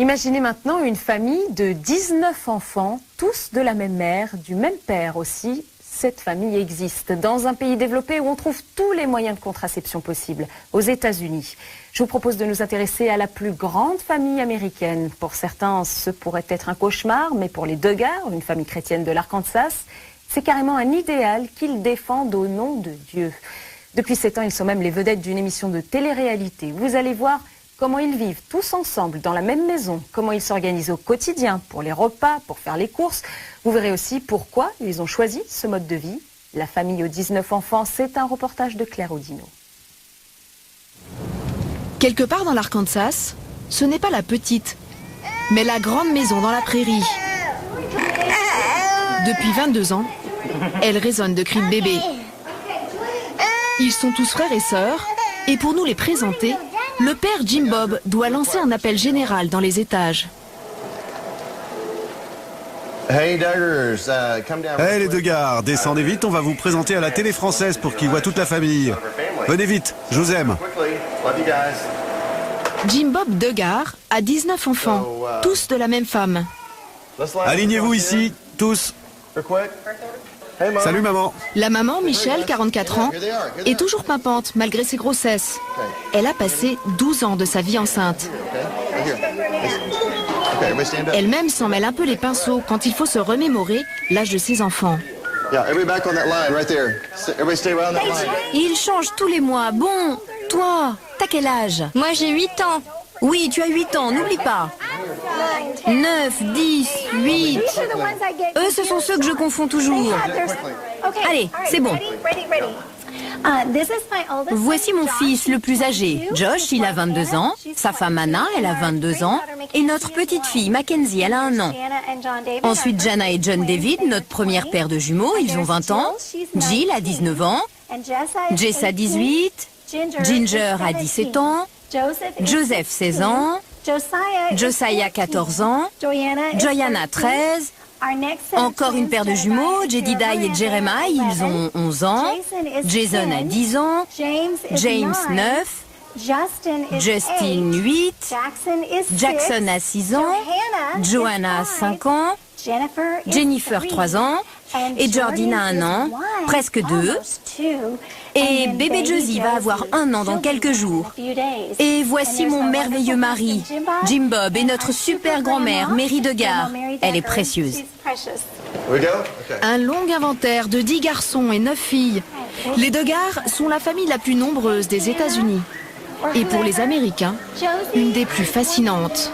Imaginez maintenant une famille de 19 enfants, tous de la même mère, du même père aussi. Cette famille existe dans un pays développé où on trouve tous les moyens de contraception possibles, aux États-Unis. Je vous propose de nous intéresser à la plus grande famille américaine. Pour certains, ce pourrait être un cauchemar, mais pour les Duggar, une famille chrétienne de l'Arkansas, c'est carrément un idéal qu'ils défendent au nom de Dieu. Depuis 7 ans, ils sont même les vedettes d'une émission de télé-réalité. Vous allez voir comment ils vivent tous ensemble dans la même maison, comment ils s'organisent au quotidien pour les repas, pour faire les courses. Vous verrez aussi pourquoi ils ont choisi ce mode de vie. La famille aux 19 enfants, c'est un reportage de Claire Audino. Quelque part dans l'Arkansas, ce n'est pas la petite, mais la grande maison dans la prairie. Depuis 22 ans, elle résonne de cris de bébé. Ils sont tous frères et sœurs, et pour nous les présenter, le père Jim Bob doit lancer un appel général dans les étages. Hey les Duggar, descendez vite, on va vous présenter à la télé française pour qu'ils voient toute la famille. Venez vite, je vous aime. Jim Bob Duggar a 19 enfants, tous de la même femme. Alignez-vous ici, tous. Salut maman. La maman, Michelle, 44 ans, est toujours pimpante malgré ses grossesses. Elle a passé 12 ans de sa vie enceinte. Elle-même s'en mêle un peu les pinceaux quand il faut se remémorer l'âge de ses enfants. Il change tous les mois. Bon, toi, t'as quel âge? Moi j'ai 8 ans. Oui, tu as 8 ans, n'oublie pas. 9, 10, 8. Eux, ce sont ceux que je confonds toujours. Allez, c'est bon. Voici mon fils le plus âgé. Josh, il a 22 ans. Sa femme Anna, elle a 22 ans. Et notre petite fille, Mackenzie, elle a 1 an. Ensuite, Jana et John David, notre première paire de jumeaux, ils ont 20 ans. Jill a 19 ans. Jess a 18. Ginger a 17 ans. Joseph, 16 ans. Josiah, 14 ans. Joyanna, 13. Encore une paire de jumeaux, Jedidiah et Jeremiah, ils ont 11 ans. Jason a 10 ans. James, 9. Justin, 8. Jackson a 6 ans. Joanna, 5 ans. Jennifer, 3 ans. Et Jordina, 1 an. Presque 2. Et bébé Josie va avoir 1 an dans quelques jours. Et voici mon merveilleux mari, Jim Bob, et notre super grand-mère, Mary Duggar. Elle est précieuse. Un long inventaire de 10 garçons et 9 filles. Les Duggar sont la famille la plus nombreuse des États-Unis. Et pour les Américains, une des plus fascinantes.